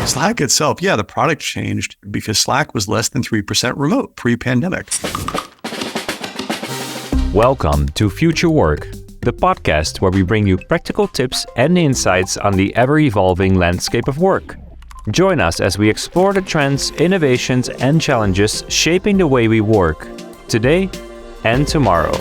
Slack itself, yeah, the product changed because Slack was less than 3% remote pre-pandemic. Welcome to Future Work, the podcast where we bring you practical tips and insights on the ever-evolving landscape of work. Join us as we explore the trends, innovations, and challenges shaping the way we work, today and tomorrow.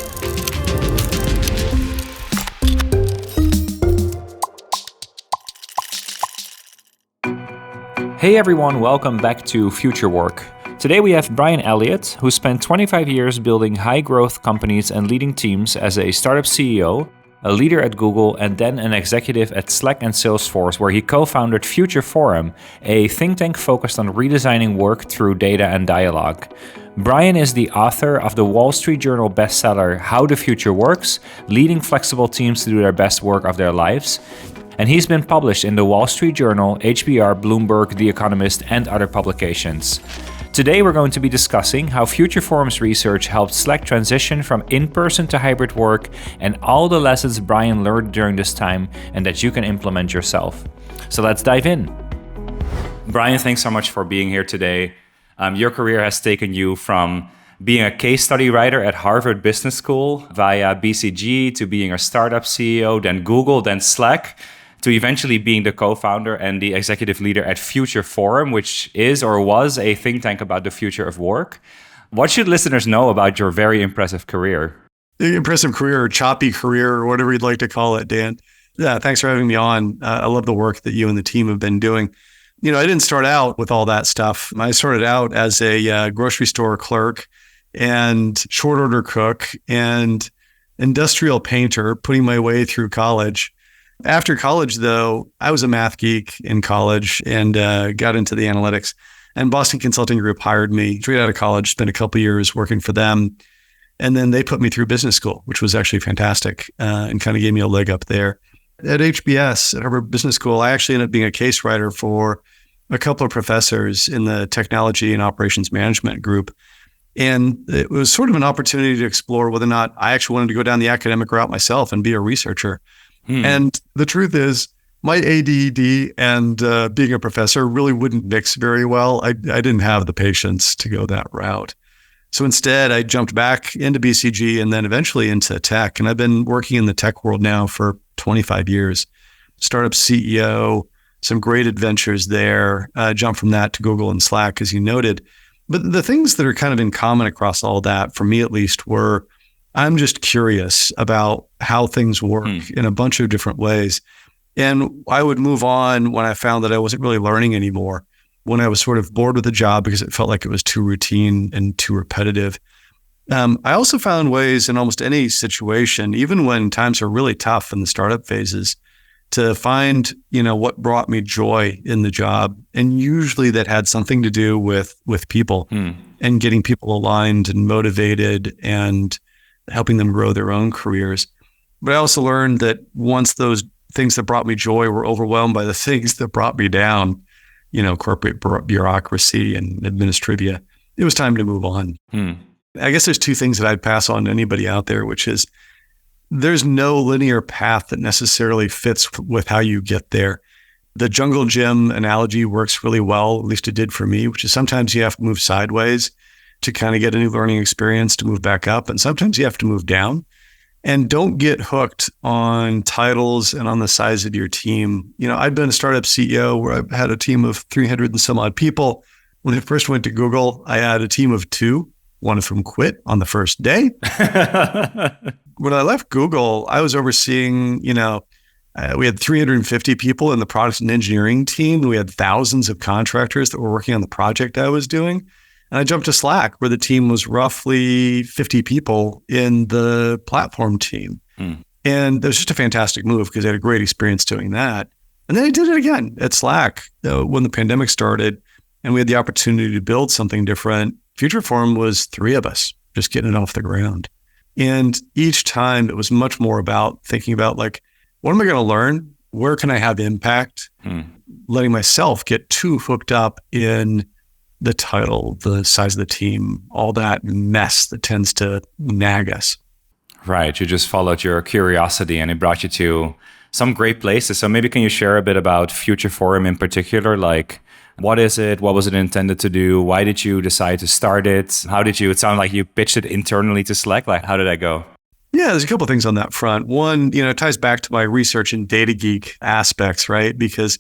Hey everyone, welcome back to Future Work. Today we have Brian Elliott, who spent 25 years building high-growth companies and leading teams as a startup CEO, a leader at Google, and then an executive at Slack and Salesforce, where he co-founded Future Forum, a think tank focused on redesigning work through data and dialogue. Brian is the author of the Wall Street Journal bestseller How the Future Works, leading flexible teams to do their best work of their lives. And he's been published in the Wall Street Journal, HBR, Bloomberg, The Economist, and other publications. Today we're going to be discussing how Future Forum's research helped Slack transition from in-person to hybrid work and all the lessons Brian learned during this time and that you can implement yourself. So let's dive in. Brian, thanks so much for being here today. Your career has taken you from being a case study writer at Harvard Business School via BCG to being a startup CEO, then Google, then Slack, to eventually being the co-founder and the executive leader at Future Forum, which is or was a think tank about the future of work. What should listeners know about your very impressive career? Impressive career, or choppy career, or whatever you'd like to call it, Dan. Yeah, thanks for having me on. I love the work that you and the team have been doing. You know, I didn't start out with all that stuff. I started out as a grocery store clerk and short order cook and industrial painter, putting my way through college. After college, though, I was a math geek in college and got into the analytics. And Boston Consulting Group hired me straight out of college, spent a couple of years working for them. And then they put me through business school, which was actually fantastic and kind of gave me a leg up there. At HBS, at Harvard Business School, I actually ended up being a case writer for a couple of professors in the technology and operations management group. And it was sort of an opportunity to explore whether or not I actually wanted to go down the academic route myself and be a researcher. And the truth is, my ADD and being a professor really wouldn't mix very well. I didn't have the patience to go that route. So instead, I jumped back into BCG and then eventually into tech. And I've been working in the tech world now for 25 years. Startup CEO, some great adventures there. Jumped from that to Google and Slack, as you noted. But the things that are kind of in common across all that, for me at least, were I'm just curious about how things work in a bunch of different ways. And I would move on when I found that I wasn't really learning anymore, when I was sort of bored with the job because it felt like it was too routine and too repetitive. I also found ways in almost any situation, even when times are really tough in the startup phases, to find, what brought me joy in the job. And usually that had something to do with people and getting people aligned and motivated and helping them grow their own careers. But I also learned that once those things that brought me joy were overwhelmed by the things that brought me down, corporate bureaucracy and administrivia, it was time to move on. I guess there's two things that I'd pass on to anybody out there, which is there's no linear path that necessarily fits with how you get there. The jungle gym analogy works really well, at least it did for me, which is sometimes you have to move sideways to kind of get a new learning experience to move back up. And sometimes you have to move down. And don't get hooked on titles and on the size of your team. I've been a startup CEO where I've had a team of 300 and some odd people. When I first went to Google, I had a team of 2. One of them quit on the first day. When I left Google, I was overseeing, we had 350 people in the product and engineering team. We had thousands of contractors that were working on the project I was doing. And I jumped to Slack, where the team was roughly 50 people in the platform team. And it was just a fantastic move because I had a great experience doing that. And then I did it again at Slack when the pandemic started and we had the opportunity to build something different. Future Forum was 3 of us just getting it off the ground. And each time it was much more about thinking about what am I going to learn? Where can I have impact? Letting myself get too hooked up in the title, the size of the team, all that mess that tends to nag us. Right. You just followed your curiosity and it brought you to some great places. So maybe can you share a bit about Future Forum in particular? What is it? What was it intended to do? Why did you decide to start it? How did you, it sounded like you pitched it internally to Slack. Like, how did that go? Yeah, there's a couple of things on that front. One, it ties back to my research and data geek aspects, right? Because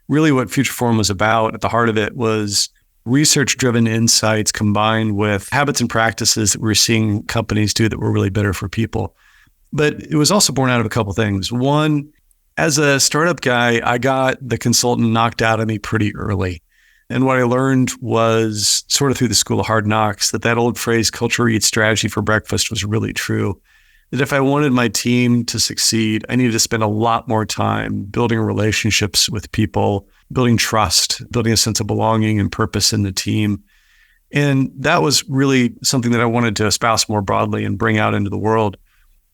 really what Futureform was about at the heart of it was research-driven insights combined with habits and practices that we're seeing companies do that were really better for people. But it was also born out of a couple of things. One, as a startup guy, I got the consultant knocked out of me pretty early. And what I learned was sort of through the school of hard knocks that old phrase, culture eats strategy for breakfast, was really true. That if I wanted my team to succeed, I needed to spend a lot more time building relationships with people, building trust, building a sense of belonging and purpose in the team. And that was really something that I wanted to espouse more broadly and bring out into the world.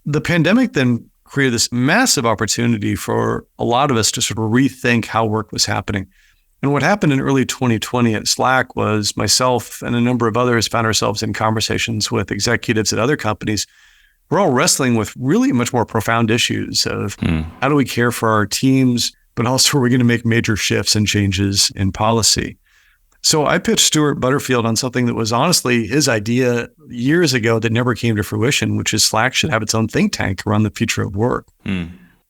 The pandemic then created this massive opportunity for a lot of us to sort of rethink how work was happening. And what happened in early 2020 at Slack was myself and a number of others found ourselves in conversations with executives at other companies. We're all wrestling with really much more profound issues of how do we care for our teams, but also are we going to make major shifts and changes in policy? So I pitched Stuart Butterfield on something that was honestly his idea years ago that never came to fruition, which is Slack should have its own think tank around the future of work.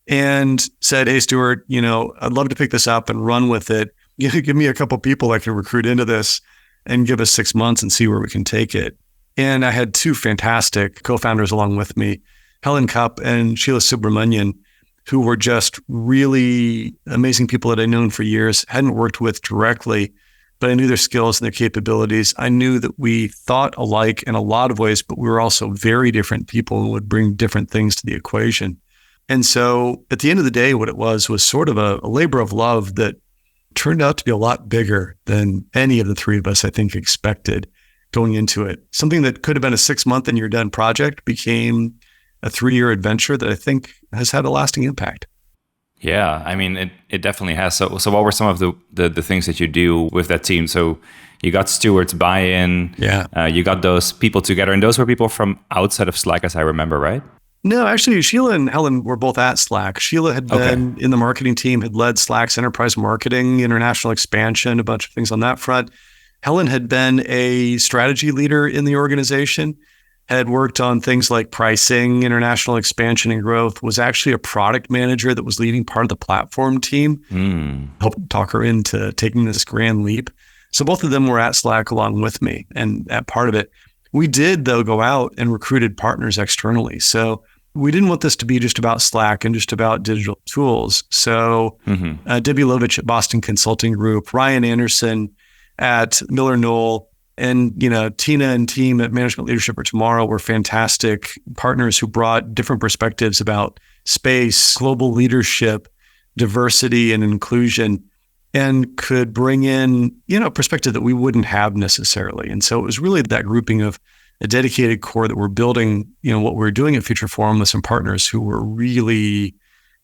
And said, hey, Stuart, I'd love to pick this up and run with it. Give me a couple people I can recruit into this and give us 6 months and see where we can take it. And I had two fantastic co-founders along with me, Helen Cupp and Sheila Subramanian, who were just really amazing people that I'd known for years, hadn't worked with directly, but I knew their skills and their capabilities. I knew that we thought alike in a lot of ways, but we were also very different people and would bring different things to the equation. And so at the end of the day, what it was sort of a labor of love that turned out to be a lot bigger than any of the three of us, I think, expected going into it. Something that could have been a 6-month and you're done project became a 3-year adventure that I think has had a lasting impact. Yeah, I mean, it definitely has. So what were some of the things that you do with that team? So you got Stuart's buy-in. Yeah. You got those people together. And those were people from outside of Slack, as I remember, right? No, actually, Sheila and Helen were both at Slack. Sheila had been in the marketing team, had led Slack's enterprise marketing, international expansion, a bunch of things on that front. Helen had been a strategy leader in the organization, had worked on things like pricing, international expansion and growth, was actually a product manager that was leading part of the platform team, helped talk her into taking this grand leap. So both of them were at Slack along with me and at part of it. We did, though, go out and recruited partners externally. So we didn't want this to be just about Slack and just about digital tools. So Debbie Lovich at Boston Consulting Group, Ryan Anderson at Miller Knoll, and Tina and team at Management Leadership for Tomorrow were fantastic partners who brought different perspectives about space, global leadership, diversity, and inclusion, and could bring in a perspective that we wouldn't have necessarily. And so it was really that grouping of a dedicated core that we're building, what we're doing at Futureform with some partners who were really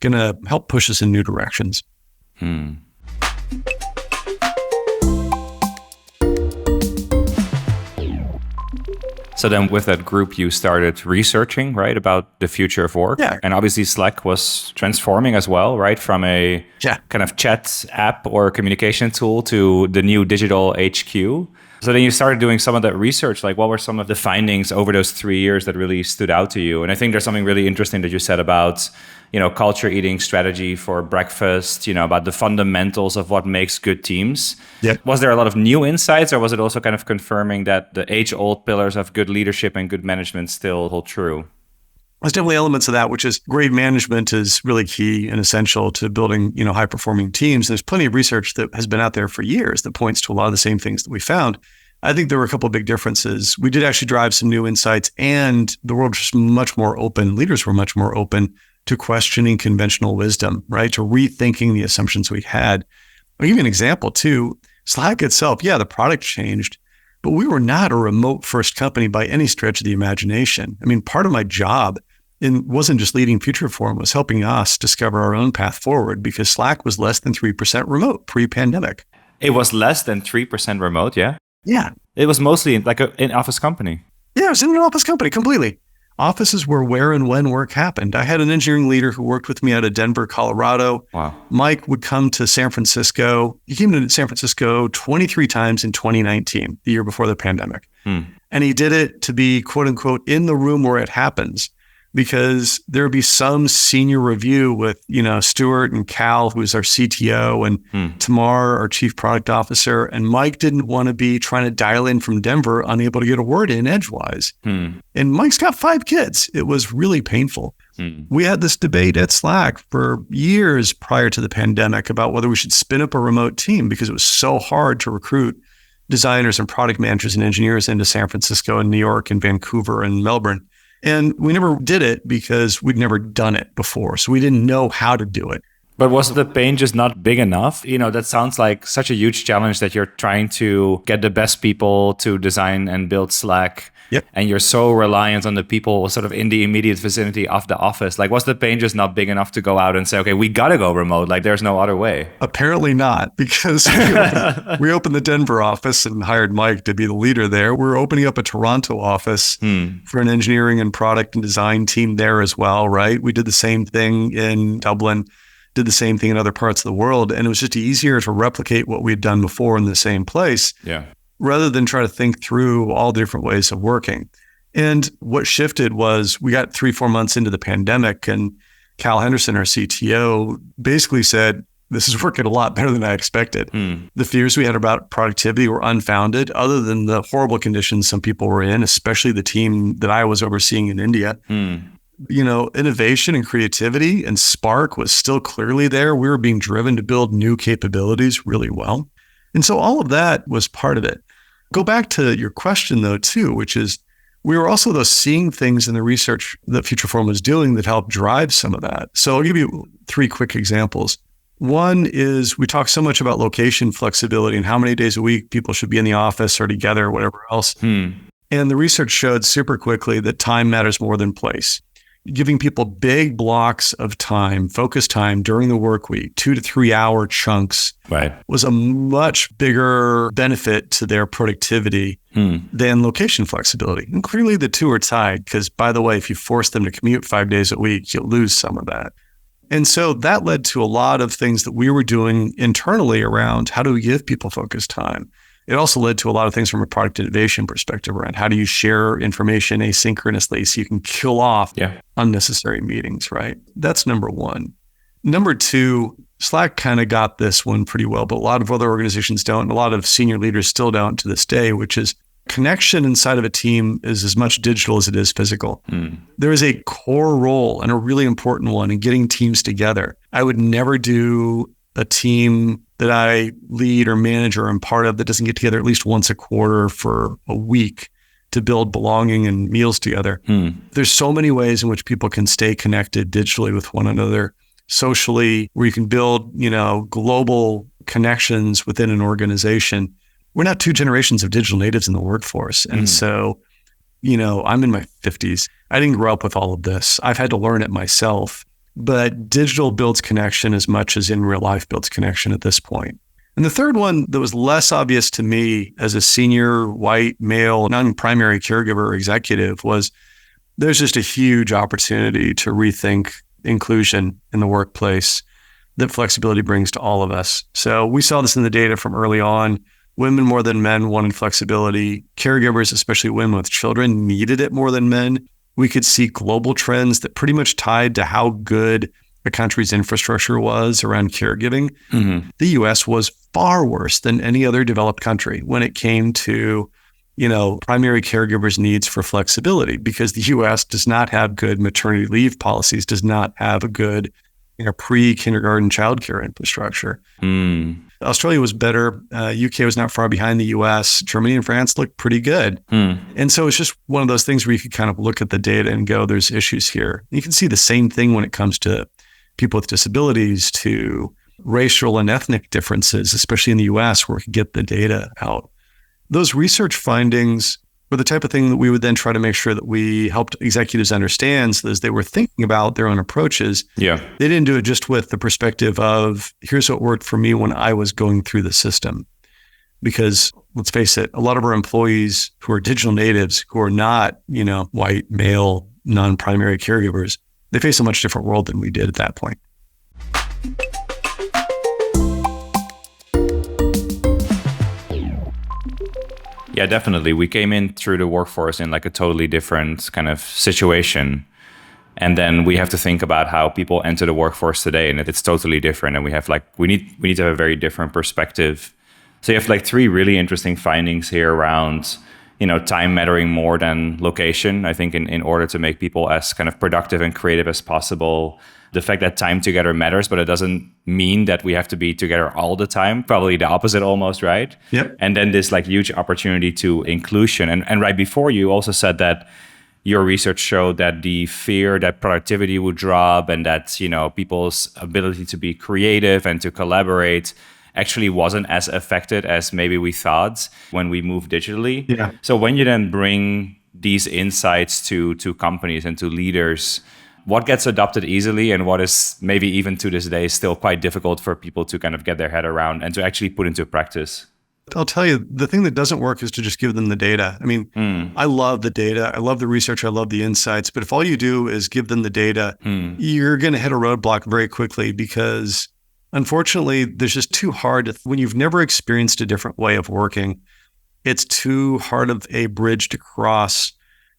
going to help push us in new directions. So then with that group, you started researching, right, about the future of work. Yeah. And obviously Slack was transforming as well, right, from a kind of chat app or communication tool to the new digital HQ. So then you started doing some of that research. Like, what were some of the findings over those 3 years that really stood out to you? And I think there's something really interesting that you said about, culture eating strategy for breakfast, about the fundamentals of what makes good teams. Yeah. Was there a lot of new insights, or was it also kind of confirming that the age-old pillars of good leadership and good management still hold true? There's definitely elements of that, which is great management is really key and essential to building, high-performing teams. There's plenty of research that has been out there for years that points to a lot of the same things that we found. I think there were a couple of big differences. We did actually drive some new insights, and the world was much more open. Leaders were much more open to questioning conventional wisdom, right? To rethinking the assumptions we had. I'll give you an example too. Slack itself, the product changed, but we were not a remote first company by any stretch of the imagination. I mean, part of my job wasn't just leading Futureform, was helping us discover our own path forward, because Slack was less than 3% remote pre-pandemic. It was less than 3% remote, yeah? Yeah. It was mostly like an in-office company. Yeah, it was in an office company completely. offices were where and when work happened. I had an engineering leader who worked with me out of Denver, Colorado. Wow. Mike would come to San Francisco. He came to San Francisco 23 times in 2019, the year before the pandemic. And he did it to be, quote unquote, in the room where it happens, because there would be some senior review with, Stuart and Cal, who's our CTO, and Tamar, our chief product officer. And Mike didn't want to be trying to dial in from Denver, unable to get a word in edgewise. And Mike's got 5 kids. It was really painful. We had this debate at Slack for years prior to the pandemic about whether we should spin up a remote team, because it was so hard to recruit designers and product managers and engineers into San Francisco and New York and Vancouver and Melbourne. And we never did it because we'd never done it before. So we didn't know how to do it. But was the pain just not big enough? That sounds like such a huge challenge that you're trying to get the best people to design and build Slack. Yep. And you're so reliant on the people sort of in the immediate vicinity of the office. Like, was the pain just not big enough to go out and say, okay, we got to go remote? Like, there's no other way. Apparently not, because we opened the Denver office and hired Mike to be the leader there. We're opening up a Toronto office for an engineering and product and design team there as well, right? We did the same thing in Dublin, did the same thing in other parts of the world. And it was just easier to replicate what we had done before in the same place. Yeah. Rather than try to think through all different ways of working. And what shifted was we got 3-4 months into the pandemic, and Cal Henderson, our CTO, basically said, this is working a lot better than I expected. The fears we had about productivity were unfounded, other than the horrible conditions some people were in, especially the team that I was overseeing in India. Innovation and creativity and spark was still clearly there. We were being driven to build new capabilities really well. And so all of that was part of it. Go back to your question, though, too, which is we were also, though, seeing things in the research that Futureform was doing that helped drive some of that. So I'll give you 3 quick examples. One is we talk so much about location flexibility and how many days a week people should be in the office or together or whatever else. And the research showed super quickly that time matters more than place. Giving people big blocks of time, focused time during the work week, 2 to 3 hour chunks, was a much bigger benefit to their productivity than location flexibility. And clearly the two are tied, because, by the way, if you force them to commute 5 days a week, you'll lose some of that. And so that led to a lot of things that we were doing internally around how do we give people focused time. It also led to a lot of things from a product innovation perspective around how do you share information asynchronously so you can kill off unnecessary meetings, right? That's number one. Number two, Slack kind of got this one pretty well, but a lot of other organizations don't, and a lot of senior leaders still don't to this day, which is connection inside of a team is as much digital as it is physical. There is a core role, and a really important one, in getting teams together. I would never do a team that I lead or manage or am part of that doesn't get together at least once a quarter for a week to build belonging and meals together. There's so many ways in which people can stay connected digitally with one another, socially, where you can build, global connections within an organization. We're not 2 generations of digital natives in the workforce. And so, I'm in my 50s. I didn't grow up with all of this. I've had to learn it myself. But digital builds connection as much as in real life builds connection at this point. And the third one that was less obvious to me as a senior white male non-primary caregiver executive was there's just a huge opportunity to rethink inclusion in the workplace that flexibility brings to all of us. So we saw this in the data from early on. Women more than men wanted flexibility. Caregivers, especially women with children, needed it more than men. We could see global trends that pretty much tied to how good a country's infrastructure was around caregiving. The US was far worse than any other developed country when it came to, primary caregivers' needs for flexibility, because the US does not have good maternity leave policies, does not have a good, pre-kindergarten childcare infrastructure. Australia was better. UK was not far behind the US. Germany and France looked pretty good. And so it's just one of those things where you can kind of look at the data and go, there's issues here. You can see the same thing when it comes to people with disabilities, to racial and ethnic differences, especially in the US, where we could get the data out. Those research findings were the type of thing that we would then try to make sure that we helped executives understand, so as they were thinking about their own approaches. They didn't do it just with the perspective of, here's what worked for me when I was going through the system. Because let's face it, a lot of our employees who are digital natives, who are not, white, male, non-primary caregivers, they face a much different world than we did at that point. Yeah, definitely. We came in through the workforce in like a totally different kind of situation. And then we have to think about how people enter the workforce today, and it's totally different. And we have we need to have a very different perspective. So you have like 3 really interesting findings here around, time mattering more than location. I think in order to make people as kind of productive and creative as possible, the fact that time together matters, but it doesn't mean that we have to be together all the time. Probably the opposite almost, right? Yep. And then this like huge opportunity to inclusion. And right before you also said that your research showed that the fear that productivity would drop and that, people's ability to be creative and to collaborate actually wasn't as affected as maybe we thought when we moved digitally. Yeah. So when you then bring these insights to companies and to leaders, what gets adopted easily and what is maybe even to this day still quite difficult for people to kind of get their head around and to actually put into practice? I'll tell you, the thing that doesn't work is to just give them the data. I mean, I love the data. I love the research. I love the insights. But if all you do is give them the data, you're going to hit a roadblock very quickly because unfortunately, there's just too hard. When you've never experienced a different way of working, it's too hard of a bridge to cross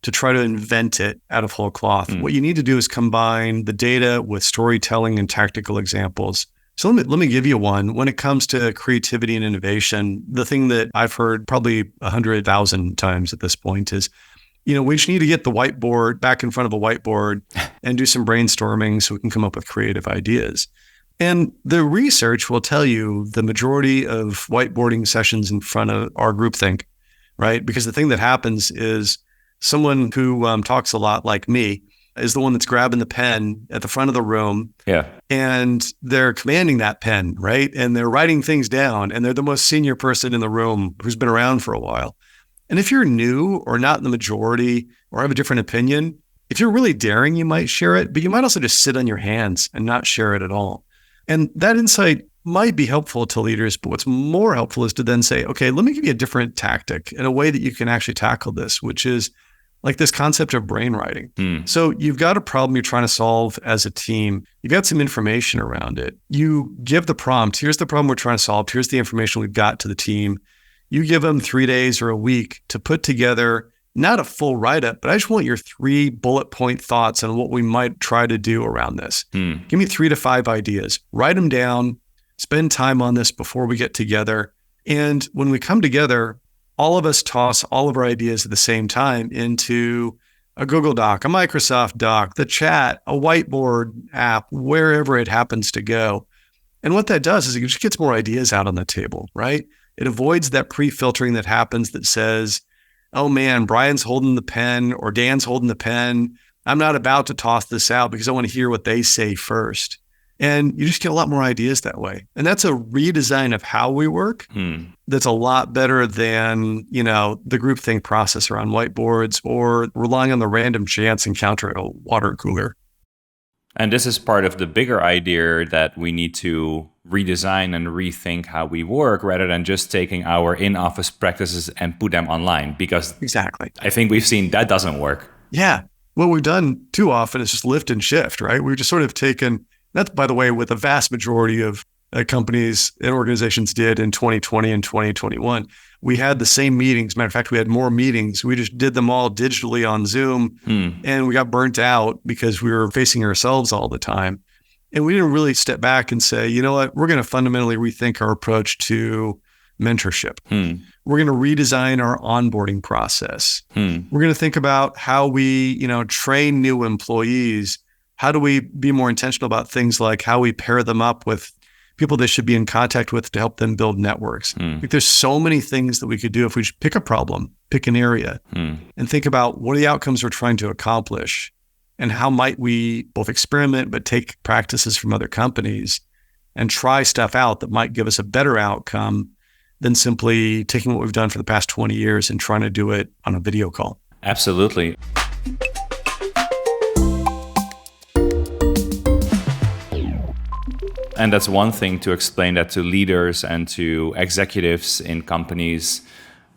to try to invent it out of whole cloth. What you need to do is combine the data with storytelling and tactical examples. So let me give you one. When it comes to creativity and innovation, the thing that I've heard probably 100,000 times at this point is, we just need to get the whiteboard back in front of a whiteboard and do some brainstorming so we can come up with creative ideas. And the research will tell you the majority of whiteboarding sessions in front of our groupthink, right? Because the thing that happens is someone who talks a lot like me is the one that's grabbing the pen at the front of the room. Yeah. And they're commanding that pen, right? And they're writing things down, and they're the most senior person in the room who's been around for a while. And if you're new or not in the majority or have a different opinion, if you're really daring, you might share it, but you might also just sit on your hands and not share it at all. And that insight might be helpful to leaders, but what's more helpful is to then say, okay, let me give you a different tactic and a way that you can actually tackle this, which is like this concept of brainwriting. So you've got a problem you're trying to solve as a team. You've got some information around it. You give the prompt, here's the problem we're trying to solve. Here's the information we've got to the team. You give them 3 days or a week to put together, not a full write-up, but I just want your 3 bullet point thoughts on what we might try to do around this. Give me 3 to 5 ideas. Write them down. Spend time on this before we get together. And when we come together, all of us toss all of our ideas at the same time into a Google Doc, a Microsoft Doc, the chat, a whiteboard app, wherever it happens to go. And what that does is it just gets more ideas out on the table, right? It avoids that pre-filtering that happens that says, oh man, Brian's holding the pen or Dan's holding the pen. I'm not about to toss this out because I want to hear what they say first. And you just get a lot more ideas that way. And that's a redesign of how we work. That's a lot better than, the groupthink process around whiteboards or relying on the random chance encounter at a water cooler. And this is part of the bigger idea that we need to redesign and rethink how we work rather than just taking our in-office practices and put them online. Because exactly, I think we've seen that doesn't work. Yeah. What we've done too often is just lift and shift, right? We've just sort of taken, that's by the way, what the vast majority of companies and organizations did in 2020 and 2021. We had the same meetings. Matter of fact, we had more meetings. We just did them all digitally on Zoom and we got burnt out because we were facing ourselves all the time. And we didn't really step back and say, you know what, we're going to fundamentally rethink our approach to mentorship. We're going to redesign our onboarding process. We're going to think about how we, train new employees. How do we be more intentional about things like how we pair them up with people they should be in contact with to help them build networks? Like there's so many things that we could do if we just pick a problem, pick an area, and think about what are the outcomes we're trying to accomplish and how might we both experiment but take practices from other companies and try stuff out that might give us a better outcome than simply taking what we've done for the past 20 years and trying to do it on a video call. Absolutely. And that's one thing to explain that to leaders and to executives in companies.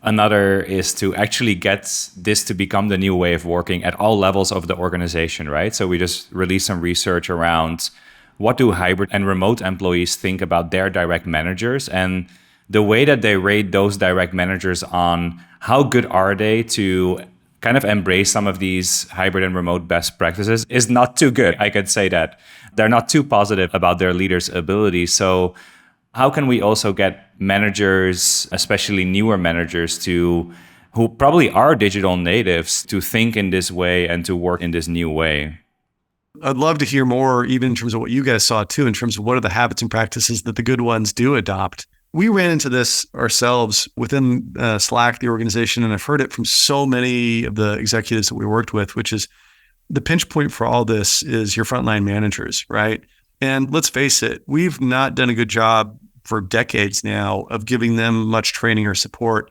Another is to actually get this to become the new way of working at all levels of the organization, right? So we just released some research around what do hybrid and remote employees think about their direct managers, and the way that they rate those direct managers on how good are they to kind of embrace some of these hybrid and remote best practices is not too good. I could say that they're not too positive about their leaders' ability. So how can we also get managers, especially newer managers, who probably are digital natives, to think in this way and to work in this new way? I'd love to hear more, even in terms of what you guys saw too, in terms of what are the habits and practices that the good ones do adopt. We ran into this ourselves within Slack, the organization, and I've heard it from so many of the executives that we worked with, which is the pinch point for all this is your frontline managers, right? And let's face it, we've not done a good job for decades now of giving them much training or support.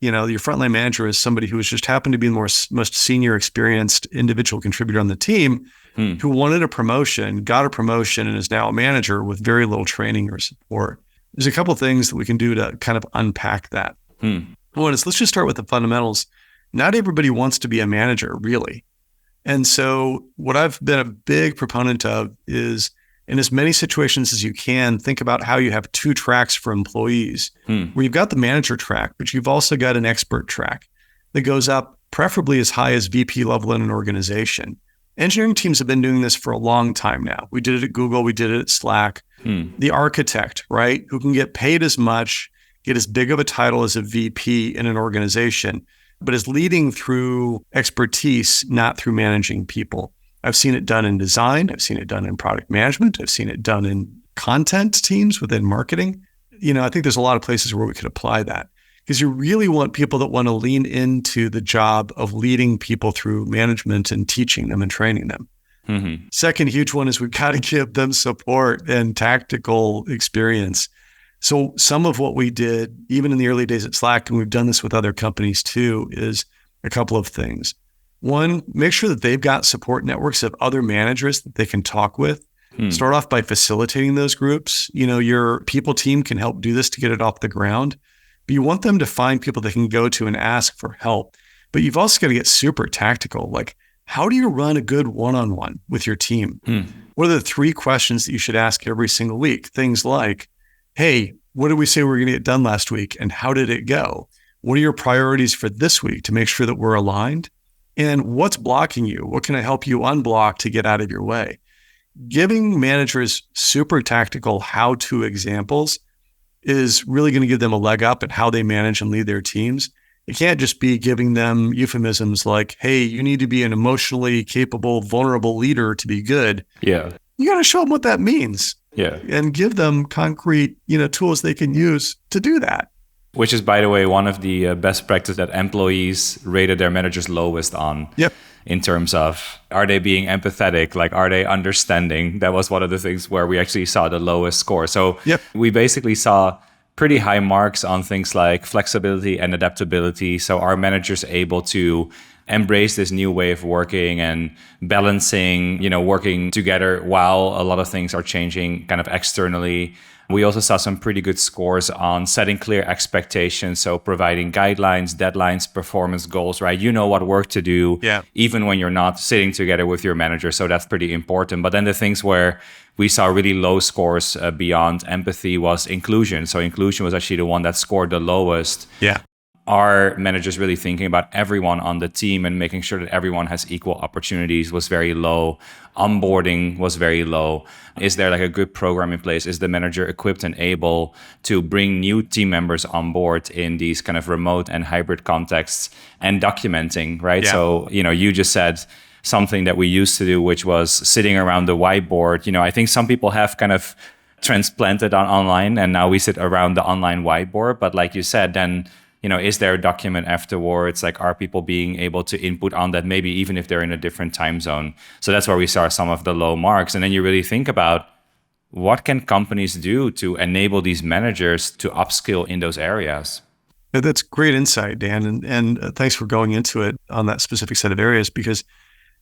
You know, your frontline manager is somebody who has just happened to be the most senior, experienced individual contributor on the team who wanted a promotion, got a promotion, and is now a manager with very little training or support. There's a couple of things that we can do to kind of unpack that. One is, let's just start with the fundamentals. Not everybody wants to be a manager, really. And so what I've been a big proponent of is, in as many situations as you can, think about how you have two tracks for employees, where you've got the manager track, but you've also got an expert track that goes up preferably as high as VP level in an organization. Engineering teams have been doing this for a long time now. We did it at Google, we did it at Slack. The architect, right, who can get paid as much, get as big of a title as a VP in an organization, but is leading through expertise, not through managing people. I've seen it done in design. I've seen it done in product management. I've seen it done in content teams within marketing. You know, I think there's a lot of places where we could apply that, because you really want people that want to lean into the job of leading people through management and teaching them and training them. Second huge one is we've got to give them support and tactical experience. So some of what we did, even in the early days at Slack, and we've done this with other companies too, is a couple of things. One, make sure that they've got support networks of other managers that they can talk with. Start off by facilitating those groups. You know, your people team can help do this to get it off the ground, but you want them to find people they can go to and ask for help. But you've also got to get super tactical. Like, how do you run a good one-on-one with your team? What are the 3 questions that you should ask every single week? Things like, hey, what did we say we were going to get done last week? And how did it go? What are your priorities for this week to make sure that we're aligned? And what's blocking you? What can I help you unblock to get out of your way? Giving managers super tactical how-to examples is really going to give them a leg up at how they manage and lead their teams. It can't just be giving them euphemisms like, hey, you need to be an emotionally capable, vulnerable leader to be good. Yeah. You got to show them what that means. Yeah. And give them concrete, tools they can use to do that. Which is, by the way, one of the best practices that employees rated their managers lowest on. Yep. In terms of, are they being empathetic? Like, are they understanding? That was one of the things where we actually saw the lowest score. So we basically saw pretty high marks on things like flexibility and adaptability. So are managers able to embrace this new way of working and balancing, working together while a lot of things are changing kind of externally? We also saw some pretty good scores on setting clear expectations. So providing guidelines, deadlines, performance goals, right? You know what work to do, even when you're not sitting together with your manager. So that's pretty important. But then the things where we saw really low scores beyond empathy was inclusion. So inclusion was actually the one that scored the lowest. Yeah. Are managers really thinking about everyone on the team and making sure that everyone has equal opportunities was very low. Onboarding was very low. Is there like a good program in place? Is the manager equipped and able to bring new team members on board in these kind of remote and hybrid contexts? And documenting, right? Yeah. So, you just said something that we used to do, which was sitting around the whiteboard. I think some people have kind of transplanted on online and now we sit around the online whiteboard. But like you said, then is there a document afterwards? Like, are people being able to input on that, maybe even if they're in a different time zone? So that's where we saw some of the low marks. And then you really think about, what can companies do to enable these managers to upskill in those areas? That's great insight, Dan. And thanks for going into it on that specific set of areas, because,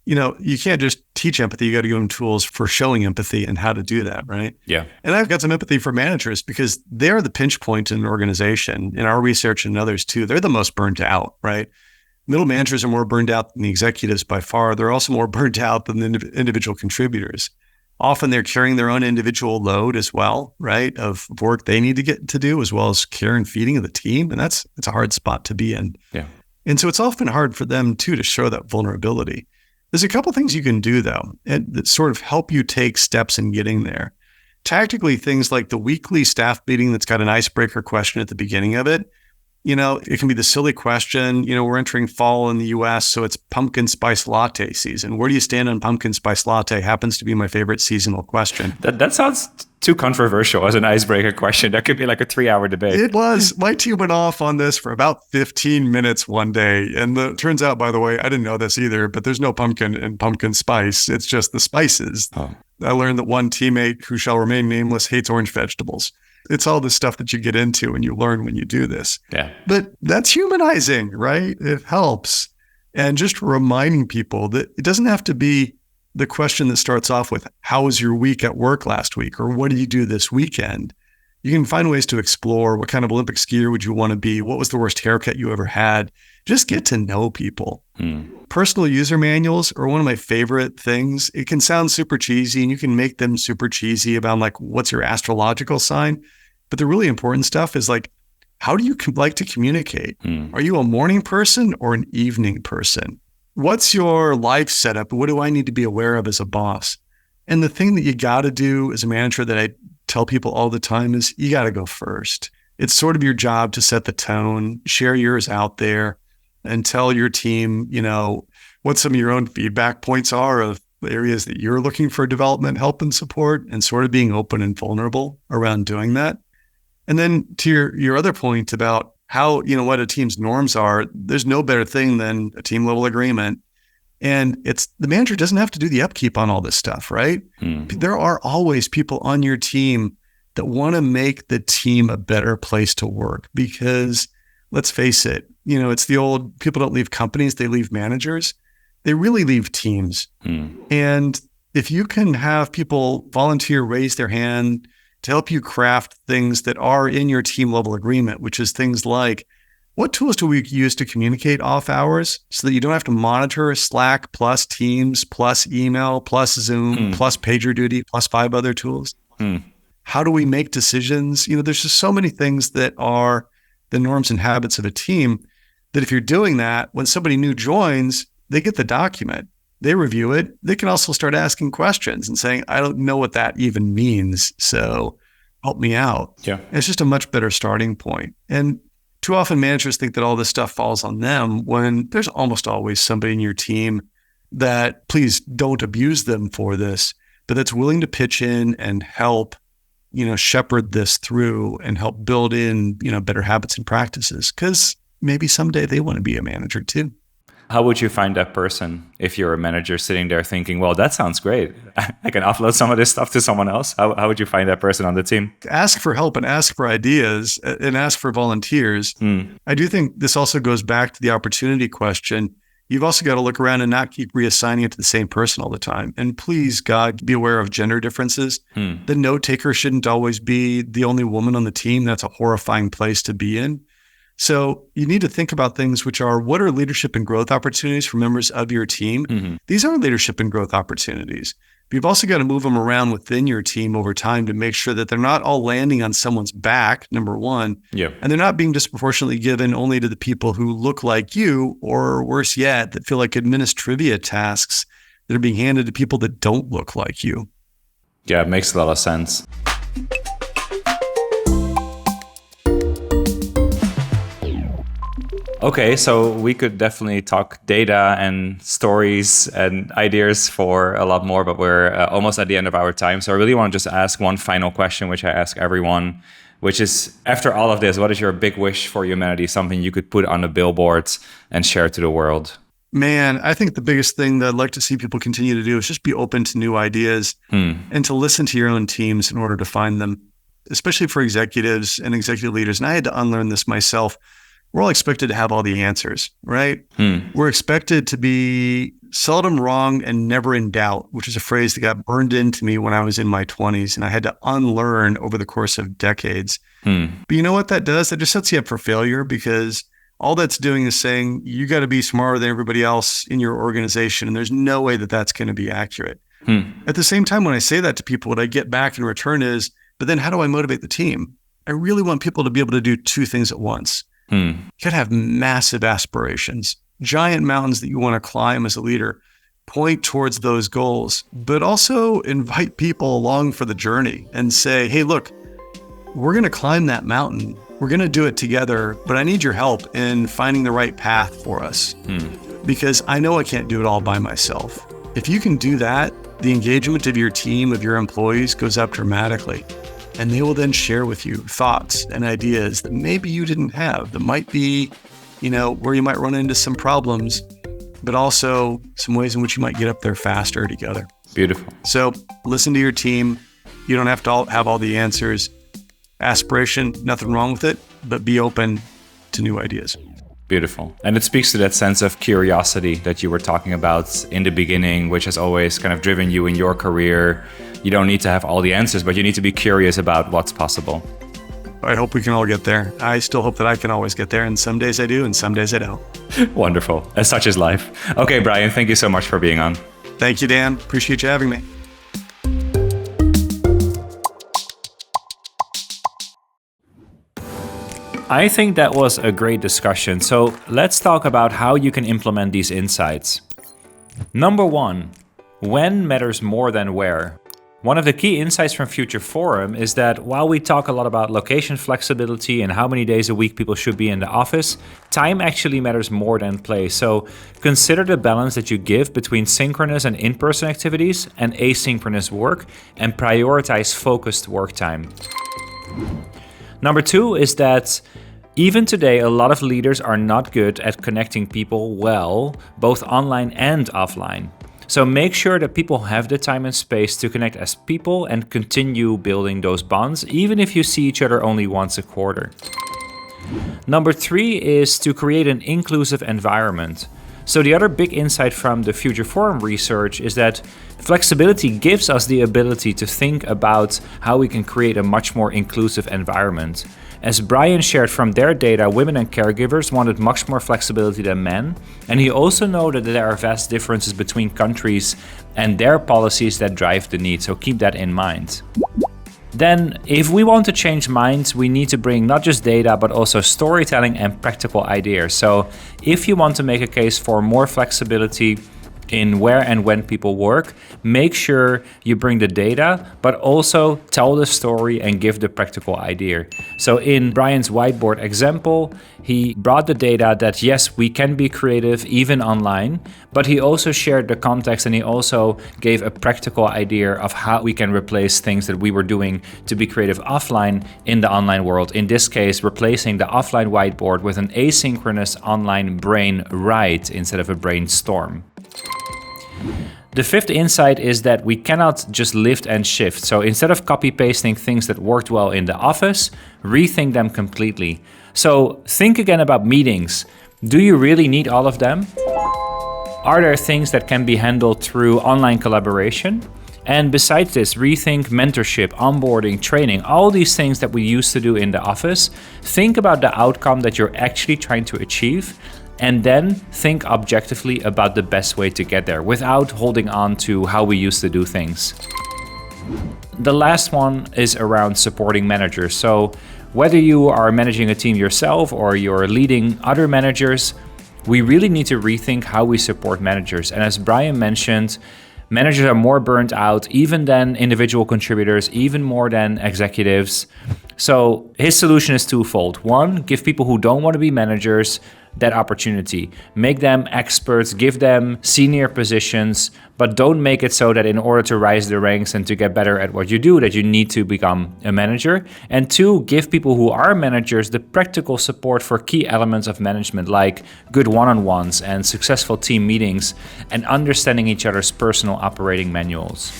you can't just teach empathy. You got to give them tools for showing empathy and how to do that, right? Yeah. And I've got some empathy for managers because they're the pinch point in an organization. In our research and others too, they're the most burnt out, right? Middle managers are more burned out than the executives by far. They're also more burnt out than the individual contributors. Often they're carrying their own individual load as well, right? Of work they need to get to do, as well as care and feeding of the team. And it's a hard spot to be in. Yeah. And so it's often hard for them too to show that vulnerability. There's a couple things you can do though, that sort of help you take steps in getting there. Tactically, things like the weekly staff meeting that's got an icebreaker question at the beginning of it. It can be the silly question, we're entering fall in the US, so it's pumpkin spice latte season. Where do you stand on pumpkin spice latte? Happens to be my favorite seasonal question. That sounds too controversial as an icebreaker question. That could be like a 3-hour debate. It was. My team went off on this for about 15 minutes one day. And it turns out, by the way, I didn't know this either, but there's no pumpkin in pumpkin spice. It's just the spices. Oh. I learned that one teammate who shall remain nameless hates orange vegetables. It's all this stuff that you get into and you learn when you do this. Yeah. But that's humanizing, right? It helps. And just reminding people that it doesn't have to be the question that starts off with, how was your week at work last week? Or what did you do this weekend? You can find ways to explore. What kind of Olympic skier would you want to be? What was the worst haircut you ever had? Just get to know people. Personal user manuals are one of my favorite things. It can sound super cheesy and you can make them super cheesy about like, what's your astrological sign? But the really important stuff is like, how do you like to communicate? Are you a morning person or an evening person? What's your life setup? What do I need to be aware of as a boss? And the thing that you got to do as a manager that I tell people all the time is you got to go first. It's sort of your job to set the tone, share yours out there, and tell your team, what some of your own feedback points are of areas that you're looking for development, help, and support, and sort of being open and vulnerable around doing that. And then to your other point about how, what a team's norms are, there's no better thing than a team level agreement. And it's the manager doesn't have to do the upkeep on all this stuff, right? There are always people on your team that want to make the team a better place to work because let's face it, it's the old people don't leave companies, they leave managers. They really leave teams. And if you can have people volunteer, raise their hand to help you craft things that are in your team level agreement, which is things like, what tools do we use to communicate off hours so that you don't have to monitor Slack plus Teams plus email plus Zoom plus PagerDuty plus 5 other tools? How do we make decisions? There's just so many things that are the norms and habits of a team that if you're doing that, when somebody new joins, they get the document, they review it. They can also start asking questions and saying, I don't know what that even means, so help me out. Yeah. And it's just a much better starting point. And too often managers think that all this stuff falls on them when there's almost always somebody in your team that, please don't abuse them for this, but that's willing to pitch in and help, shepherd this through and help build in, better habits and practices. Because maybe someday they want to be a manager too. How would you find that person if you're a manager sitting there thinking, well, that sounds great. I can offload some of this stuff to someone else. How would you find that person on the team? Ask for help and ask for ideas and ask for volunteers. I do think this also goes back to the opportunity question. You've also got to look around and not keep reassigning it to the same person all the time. And please, God, be aware of gender differences. The note taker shouldn't always be the only woman on the team. That's a horrifying place to be in. So you need to think about things which are, what are leadership and growth opportunities for members of your team? These are leadership and growth opportunities. But you've also got to move them around within your team over time to make sure that they're not all landing on someone's back, number one. And they're not being disproportionately given only to the people who look like you, or worse yet, that feel like administrivia tasks that are being handed to people that don't look like you. Yeah, it makes a lot of sense. Okay, so we could definitely talk data and stories and ideas for a lot more, but we're almost at the end of our time. So I really want to just ask one final question, which I ask everyone, which is, after all of this, what is your big wish for humanity, something you could put on the billboards and share to the world? Man, I think the biggest thing that I'd like to see people continue to do is just be open to new ideas and to listen to your own teams in order to find them, especially for executives and executive leaders. And I had to unlearn this myself. we're all expected to have all the answers, right? We're expected to be seldom wrong and never in doubt, which is a phrase that got burned into me when I was in my 20s, and I had to unlearn over the course of decades. But you know what that does? That just sets you up for failure, because all that's doing is saying you got to be smarter than everybody else in your organization, and there's no way that that's going to be accurate. At the same time, when I say that to people, what I get back in return is, but then how do I motivate the team? I really want people to be able to do two things at once. You got to have massive aspirations, giant mountains that you want to climb as a leader, point towards those goals, but also invite people along for the journey and say, hey, look, we're going to climb that mountain. We're going to do it together, but I need your help in finding the right path for us, because I know I can't do it all by myself. If you can do that, the engagement of your team, of your employees, goes up dramatically. And they will then share with you thoughts and ideas that maybe you didn't have, that might be, where you might run into some problems, but also some ways in which you might get up there faster together. Beautiful. So listen to your team. You don't have to have all the answers. Aspiration, nothing wrong with it, but be open to new ideas. Beautiful. And it speaks to that sense of curiosity that you were talking about in the beginning, which has always kind of driven you in your career. You don't need to have all the answers, but you need to be curious about what's possible. I hope we can all get there. I still hope that I can always get there. And some days I do, and some days I don't. Wonderful. As such is life. Okay, Brian, thank you so much for being on. Thank you, Dan. Appreciate you having me. I think that was a great discussion. So let's talk about how you can implement these insights. Number 1, when matters more than where. One of the key insights from Future Forum is that while we talk a lot about location flexibility and how many days a week people should be in the office, time actually matters more than place. So consider the balance that you give between synchronous and in-person activities and asynchronous work, and prioritize focused work time. Number 2 is that even today, a lot of leaders are not good at connecting people well, both online and offline. So make sure that people have the time and space to connect as people and continue building those bonds, even if you see each other only once a quarter. Number 3 is to create an inclusive environment. So the other big insight from the Future Forum research is that flexibility gives us the ability to think about how we can create a much more inclusive environment. As Brian shared from their data, women and caregivers wanted much more flexibility than men. And he also noted that there are vast differences between countries and their policies that drive the need. So keep that in mind. Then, if we want to change minds, we need to bring not just data, but also storytelling and practical ideas. So if you want to make a case for more flexibility in where and when people work, make sure you bring the data, but also tell the story and give the practical idea. So in Brian's whiteboard example, he brought the data that yes, we can be creative even online, but he also shared the context and he also gave a practical idea of how we can replace things that we were doing to be creative offline in the online world. In this case, replacing the offline whiteboard with an asynchronous online brain ride instead of a brainstorm. The 5th insight is that we cannot just lift and shift. So instead of copy-pasting things that worked well in the office, rethink them completely. So think again about meetings. Do you really need all of them? Are there things that can be handled through online collaboration? And besides this, rethink mentorship, onboarding, training, all these things that we used to do in the office. Think about the outcome that you're actually trying to achieve, and then think objectively about the best way to get there without holding on to how we used to do things. The last one is around supporting managers. So whether you are managing a team yourself or you're leading other managers, we really need to rethink how we support managers. And as Brian mentioned, managers are more burnt out even than individual contributors, even more than executives. So his solution is twofold. 1, give people who don't want to be managers that opportunity. Make them experts, give them senior positions, but don't make it so that in order to rise the ranks and to get better at what you do, that you need to become a manager. And 2, give people who are managers the practical support for key elements of management, like good one-on-ones and successful team meetings and understanding each other's personal operating manuals.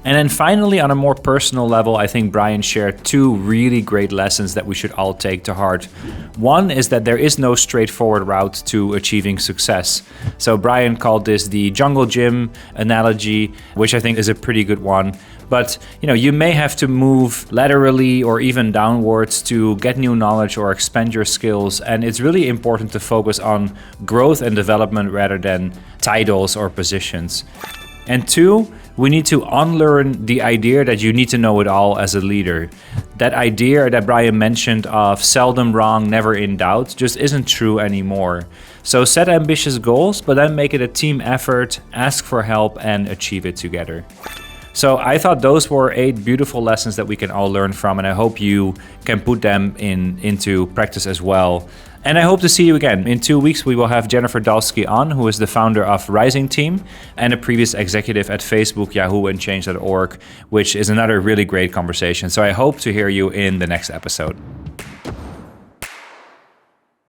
And then finally, on a more personal level, I think Brian shared 2 really great lessons that we should all take to heart. One is that there is no straightforward route to achieving success. So Brian called this the jungle gym analogy, which I think is a pretty good one. But you may have to move laterally or even downwards to get new knowledge or expand your skills. And it's really important to focus on growth and development rather than titles or positions. And 2, we need to unlearn the idea that you need to know it all as a leader. That idea that Brian mentioned of seldom wrong, never in doubt just isn't true anymore. So set ambitious goals, but then make it a team effort, ask for help, and achieve it together. So I thought those were 8 beautiful lessons that we can all learn from, and I hope you can put them into practice as well. And I hope to see you again. In 2 weeks, we will have Jennifer Dalsky on, who is the founder of Rising Team and a previous executive at Facebook, Yahoo, and Change.org, which is another really great conversation. So I hope to hear you in the next episode.